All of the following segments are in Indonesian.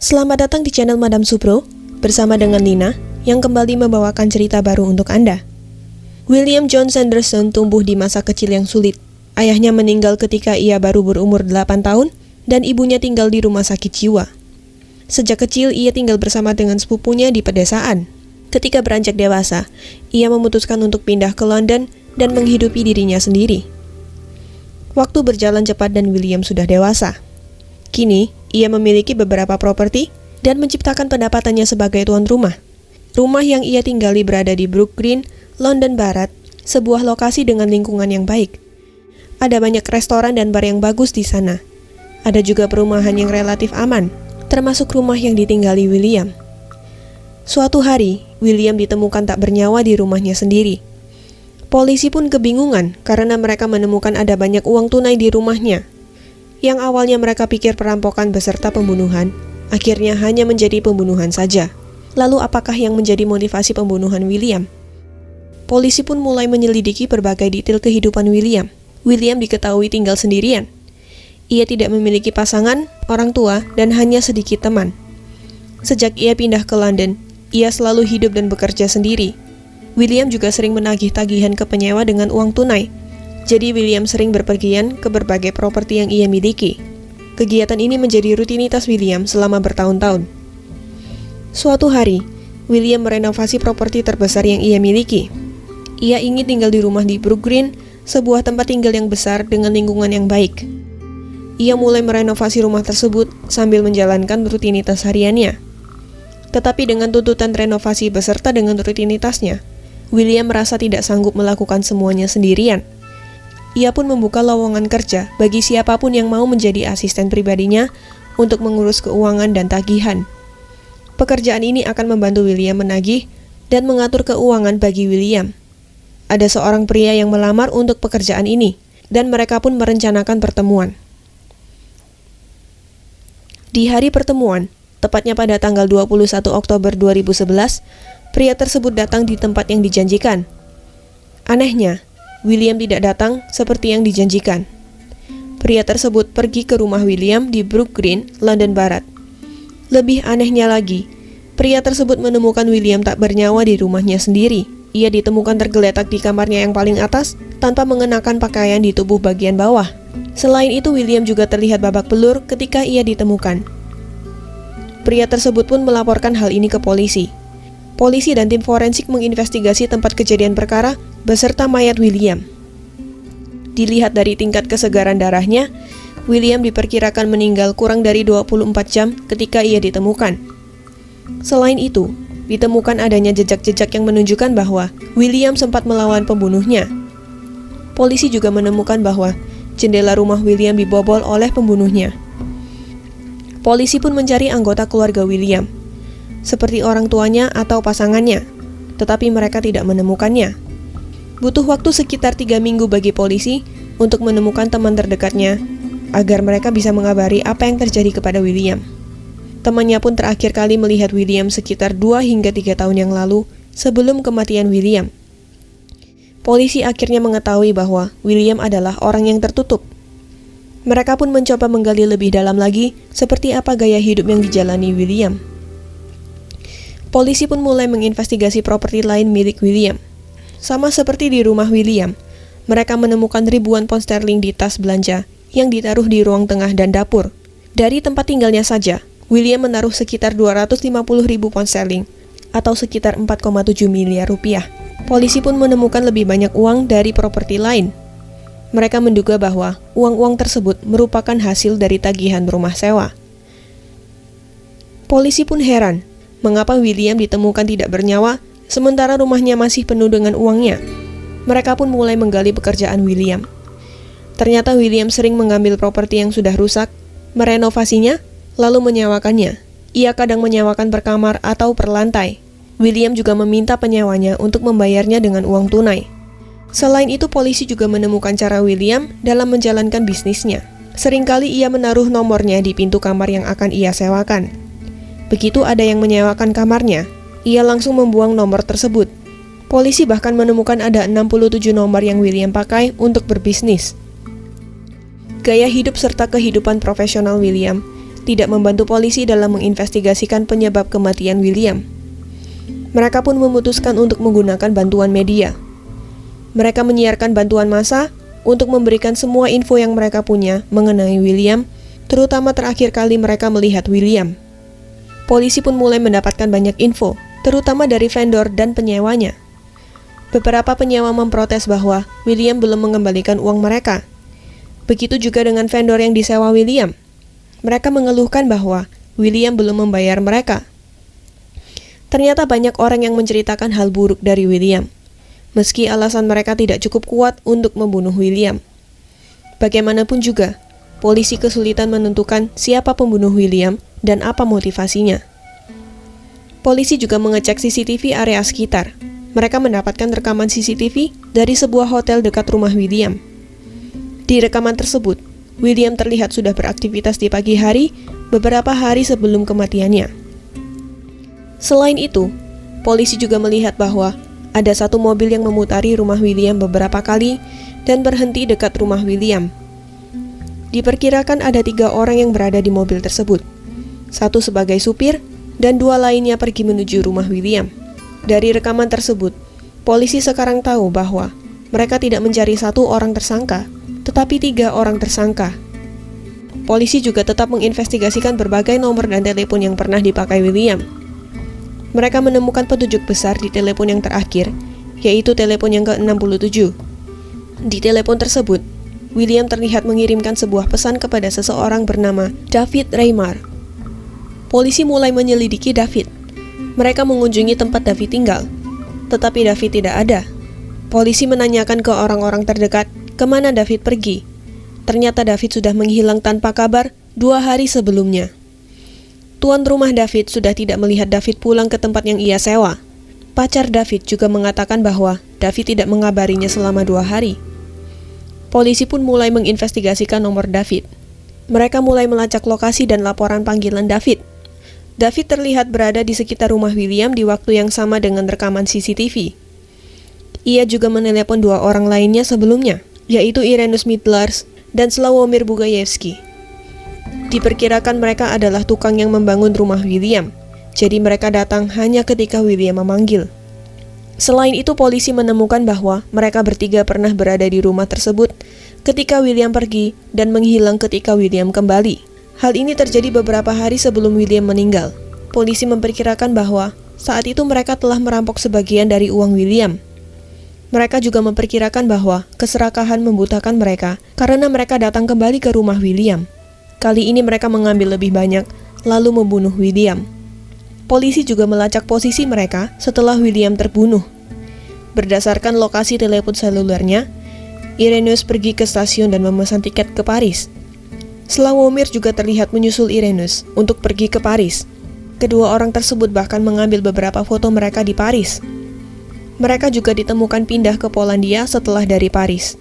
Selamat datang di channel Madam Supro, bersama dengan Nina, yang kembali membawakan cerita baru untuk Anda. William John Sanderson tumbuh di masa kecil yang sulit. Ayahnya meninggal ketika ia baru berumur 8 tahun, dan ibunya tinggal di rumah sakit jiwa. Sejak kecil, ia tinggal bersama dengan sepupunya di pedesaan. Ketika beranjak dewasa, ia memutuskan untuk pindah ke London dan menghidupi dirinya sendiri. Waktu berjalan cepat dan William sudah dewasa. Kini, ia memiliki beberapa properti dan menciptakan pendapatannya sebagai tuan rumah. Rumah yang ia tinggali berada di Brook Green, London Barat, sebuah lokasi dengan lingkungan yang baik. Ada banyak restoran dan bar yang bagus di sana. Ada juga perumahan yang relatif aman, termasuk rumah yang ditinggali William. Suatu hari, William ditemukan tak bernyawa di rumahnya sendiri. Polisi pun kebingungan karena mereka menemukan ada banyak uang tunai di rumahnya. Yang awalnya mereka pikir perampokan beserta pembunuhan, akhirnya hanya menjadi pembunuhan saja. Lalu apakah yang menjadi motivasi pembunuhan William? Polisi pun mulai menyelidiki berbagai detail kehidupan William. William diketahui tinggal sendirian. Ia tidak memiliki pasangan, orang tua, dan hanya sedikit teman. Sejak ia pindah ke London, ia selalu hidup dan bekerja sendiri. William juga sering menagih tagihan ke penyewa dengan uang tunai. Jadi William sering berpergian ke berbagai properti yang ia miliki. Kegiatan ini menjadi rutinitas William selama bertahun-tahun. Suatu hari, William merenovasi properti terbesar yang ia miliki. Ia ingin tinggal di rumah di Brook Green, sebuah tempat tinggal yang besar dengan lingkungan yang baik. Ia mulai merenovasi rumah tersebut sambil menjalankan rutinitas hariannya. Tetapi dengan tuntutan renovasi beserta dengan rutinitasnya, William merasa tidak sanggup melakukan semuanya sendirian. Ia pun membuka lowongan kerja bagi siapapun yang mau menjadi asisten pribadinya untuk mengurus keuangan dan tagihan. Pekerjaan ini akan membantu William menagih dan mengatur keuangan bagi William. Ada seorang pria yang melamar untuk pekerjaan ini, dan mereka pun merencanakan pertemuan. Di hari pertemuan, tepatnya pada tanggal 21 Oktober 2011, pria tersebut datang di tempat yang dijanjikan. Anehnya, William tidak datang seperti yang dijanjikan. Pria tersebut pergi ke rumah William di Brook Green, London Barat. Lebih anehnya lagi, pria tersebut menemukan William tak bernyawa di rumahnya sendiri. Ia ditemukan tergeletak di kamarnya yang paling atas tanpa mengenakan pakaian di tubuh bagian bawah. Selain itu, William juga terlihat babak belur ketika ia ditemukan. Pria tersebut pun melaporkan hal ini ke polisi. Polisi dan tim forensik menginvestigasi tempat kejadian perkara beserta mayat William. Dilihat dari tingkat kesegaran darahnya, William diperkirakan meninggal kurang dari 24 jam ketika ia ditemukan. Selain itu, ditemukan adanya jejak-jejak yang menunjukkan bahwa William sempat melawan pembunuhnya. Polisi juga menemukan bahwa jendela rumah William dibobol oleh pembunuhnya. Polisi pun mencari anggota keluarga William, seperti orang tuanya atau pasangannya, tetapi mereka tidak menemukannya. Butuh waktu sekitar 3 minggu bagi polisi untuk menemukan teman terdekatnya, agar mereka bisa mengabari apa yang terjadi kepada William. Temannya pun terakhir kali melihat William sekitar 2 hingga 3 tahun yang lalu sebelum kematian William. Polisi akhirnya mengetahui bahwa William adalah orang yang tertutup. Mereka pun mencoba menggali lebih dalam lagi seperti apa gaya hidup yang dijalani William. Polisi pun mulai menginvestigasi properti lain milik William. Sama seperti di rumah William, mereka menemukan ribuan pound sterling di tas belanja yang ditaruh di ruang tengah dan dapur. Dari tempat tinggalnya saja, William menaruh sekitar 250.000 pound sterling atau sekitar 4,7 miliar rupiah. Polisi pun menemukan lebih banyak uang dari properti lain. Mereka menduga bahwa uang-uang tersebut merupakan hasil dari tagihan rumah sewa. Polisi pun heran, mengapa William ditemukan tidak bernyawa, sementara rumahnya masih penuh dengan uangnya. Mereka pun mulai menggali pekerjaan William. Ternyata William sering mengambil properti yang sudah rusak, merenovasinya, lalu menyewakannya. Ia kadang menyewakan per kamar atau per lantai. William juga meminta penyewanya untuk membayarnya dengan uang tunai. Selain itu, polisi juga menemukan cara William dalam menjalankan bisnisnya. Seringkali ia menaruh nomornya di pintu kamar yang akan ia sewakan. Begitu ada yang menyewakan kamarnya, ia langsung membuang nomor tersebut. Polisi bahkan menemukan ada 67 nomor yang William pakai untuk berbisnis. Gaya hidup serta kehidupan profesional William tidak membantu polisi dalam menginvestigasikan penyebab kematian William. Mereka pun memutuskan untuk menggunakan bantuan media. Mereka menyiarkan bantuan massa untuk memberikan semua info yang mereka punya mengenai William, terutama terakhir kali mereka melihat William. Polisi pun mulai mendapatkan banyak info, terutama dari vendor dan penyewanya. Beberapa penyewa memprotes bahwa William belum mengembalikan uang mereka. Begitu juga dengan vendor yang disewa William. Mereka mengeluhkan bahwa William belum membayar mereka. Ternyata banyak orang yang menceritakan hal buruk dari William, meski alasan mereka tidak cukup kuat untuk membunuh William. Bagaimanapun juga, polisi kesulitan menentukan siapa pembunuh William dan apa motivasinya. Polisi juga mengecek CCTV area sekitar. Mereka mendapatkan rekaman CCTV dari sebuah hotel dekat rumah William. Di rekaman tersebut, William terlihat sudah beraktivitas di pagi hari beberapa hari sebelum kematiannya. Selain itu, polisi juga melihat bahwa ada satu mobil yang memutari rumah William beberapa kali dan berhenti dekat rumah William. Diperkirakan ada 3 orang yang berada di mobil tersebut. 1 sebagai supir, dan 2 lainnya pergi menuju rumah William. Dari rekaman tersebut, polisi sekarang tahu bahwa mereka tidak mencari 1 orang tersangka, tetapi 3 orang tersangka. Polisi juga tetap menginvestigasikan berbagai nomor dan telepon yang pernah dipakai William. Mereka menemukan petunjuk besar di telepon yang terakhir, yaitu telepon yang ke-67. Di telepon tersebut, William terlihat mengirimkan sebuah pesan kepada seseorang bernama David Raymar. Polisi mulai menyelidiki David. Mereka mengunjungi tempat David tinggal, tetapi David tidak ada. Polisi menanyakan ke orang-orang terdekat kemana David pergi. Ternyata David sudah menghilang tanpa kabar 2 hari sebelumnya. Tuan rumah David sudah tidak melihat David pulang ke tempat yang ia sewa. Pacar David juga mengatakan bahwa David tidak mengabarinya selama 2 hari. Polisi pun mulai menginvestigasikan nomor David. Mereka mulai melacak lokasi dan laporan panggilan David. David terlihat berada di sekitar rumah William di waktu yang sama dengan rekaman CCTV. Ia juga menelepon 2 orang lainnya sebelumnya, yaitu Irenus Midlars dan Slawomir Bugajewski. Diperkirakan mereka adalah tukang yang membangun rumah William, jadi mereka datang hanya ketika William memanggil. Selain itu, polisi menemukan bahwa mereka bertiga pernah berada di rumah tersebut ketika William pergi dan menghilang ketika William kembali. Hal ini terjadi beberapa hari sebelum William meninggal. Polisi memperkirakan bahwa saat itu mereka telah merampok sebagian dari uang William. Mereka juga memperkirakan bahwa keserakahan membutakan mereka karena mereka datang kembali ke rumah William. Kali ini mereka mengambil lebih banyak, lalu membunuh William. Polisi juga melacak posisi mereka setelah William terbunuh. Berdasarkan lokasi telepon selulernya, Irenus pergi ke stasiun dan memesan tiket ke Paris. Slawomir juga terlihat menyusul Irenus untuk pergi ke Paris. Kedua orang tersebut bahkan mengambil beberapa foto mereka di Paris. Mereka juga ditemukan pindah ke Polandia setelah dari Paris.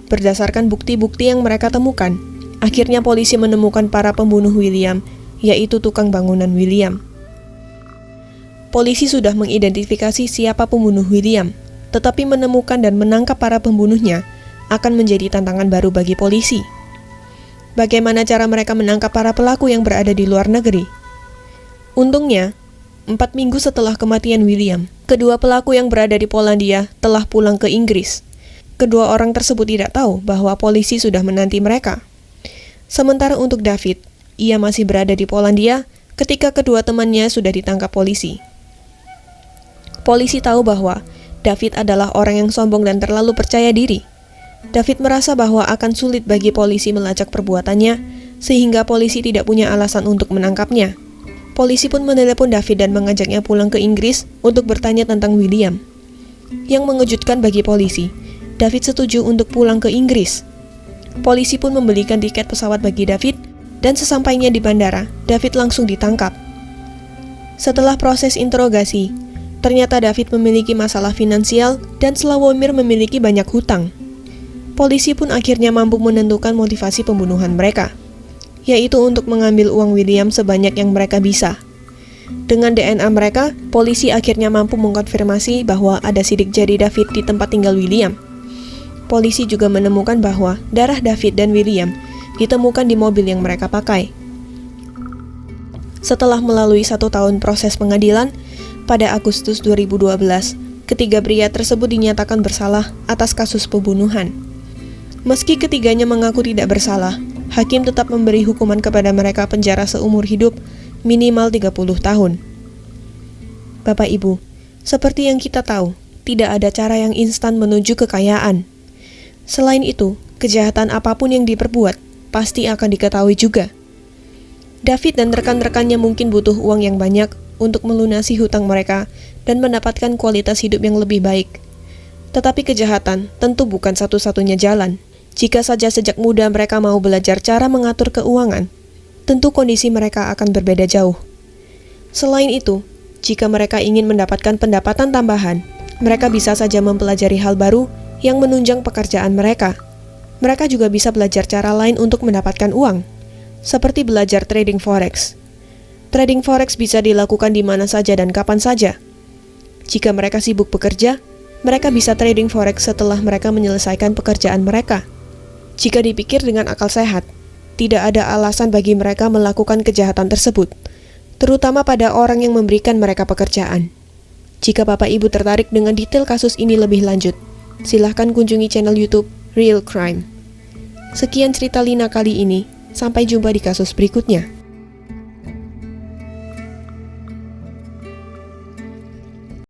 Berdasarkan bukti-bukti yang mereka temukan, akhirnya polisi menemukan para pembunuh William, yaitu tukang bangunan William. Polisi sudah mengidentifikasi siapa pembunuh William, tetapi menemukan dan menangkap para pembunuhnya akan menjadi tantangan baru bagi polisi. Bagaimana cara mereka menangkap para pelaku yang berada di luar negeri? Untungnya, 4 minggu setelah kematian William, kedua pelaku yang berada di Polandia telah pulang ke Inggris. Kedua orang tersebut tidak tahu bahwa polisi sudah menanti mereka. Sementara untuk David, ia masih berada di Polandia ketika kedua temannya sudah ditangkap polisi. Polisi tahu bahwa David adalah orang yang sombong dan terlalu percaya diri. David merasa bahwa akan sulit bagi polisi melacak perbuatannya, sehingga polisi tidak punya alasan untuk menangkapnya. Polisi pun menelepon David dan mengajaknya pulang ke Inggris untuk bertanya tentang William. Yang mengejutkan bagi polisi, David setuju untuk pulang ke Inggris. Polisi pun membelikan tiket pesawat bagi David, dan sesampainya di bandara, David langsung ditangkap. Setelah proses interogasi, ternyata David memiliki masalah finansial dan Slawomir memiliki banyak hutang. Polisi pun akhirnya mampu menentukan motivasi pembunuhan mereka, yaitu untuk mengambil uang William sebanyak yang mereka bisa. Dengan DNA mereka, polisi akhirnya mampu mengkonfirmasi bahwa ada sidik jari David di tempat tinggal William. Polisi juga menemukan bahwa darah David dan William ditemukan di mobil yang mereka pakai. Setelah melalui 1 tahun proses pengadilan, pada Agustus 2012, ketiga pria tersebut dinyatakan bersalah atas kasus pembunuhan. Meski ketiganya mengaku tidak bersalah, hakim tetap memberi hukuman kepada mereka penjara seumur hidup minimal 30 tahun. Bapak Ibu, seperti yang kita tahu, tidak ada cara yang instan menuju kekayaan. Selain itu, kejahatan apapun yang diperbuat pasti akan diketahui juga. David dan rekan-rekannya mungkin butuh uang yang banyak untuk melunasi hutang mereka dan mendapatkan kualitas hidup yang lebih baik. Tetapi kejahatan tentu bukan satu-satunya jalan. Jika saja sejak muda mereka mau belajar cara mengatur keuangan, tentu kondisi mereka akan berbeda jauh. Selain itu, jika mereka ingin mendapatkan pendapatan tambahan, mereka bisa saja mempelajari hal baru yang menunjang pekerjaan mereka. Mereka juga bisa belajar cara lain untuk mendapatkan uang, seperti belajar trading forex. Trading forex bisa dilakukan di mana saja dan kapan saja. Jika mereka sibuk bekerja, mereka bisa trading forex setelah mereka menyelesaikan pekerjaan mereka. Jika dipikir dengan akal sehat, tidak ada alasan bagi mereka melakukan kejahatan tersebut, terutama pada orang yang memberikan mereka pekerjaan. Jika Bapak Ibu tertarik dengan detail kasus ini lebih lanjut, silahkan kunjungi channel YouTube Real Crime. Sekian cerita Lina kali ini. Sampai jumpa di kasus berikutnya.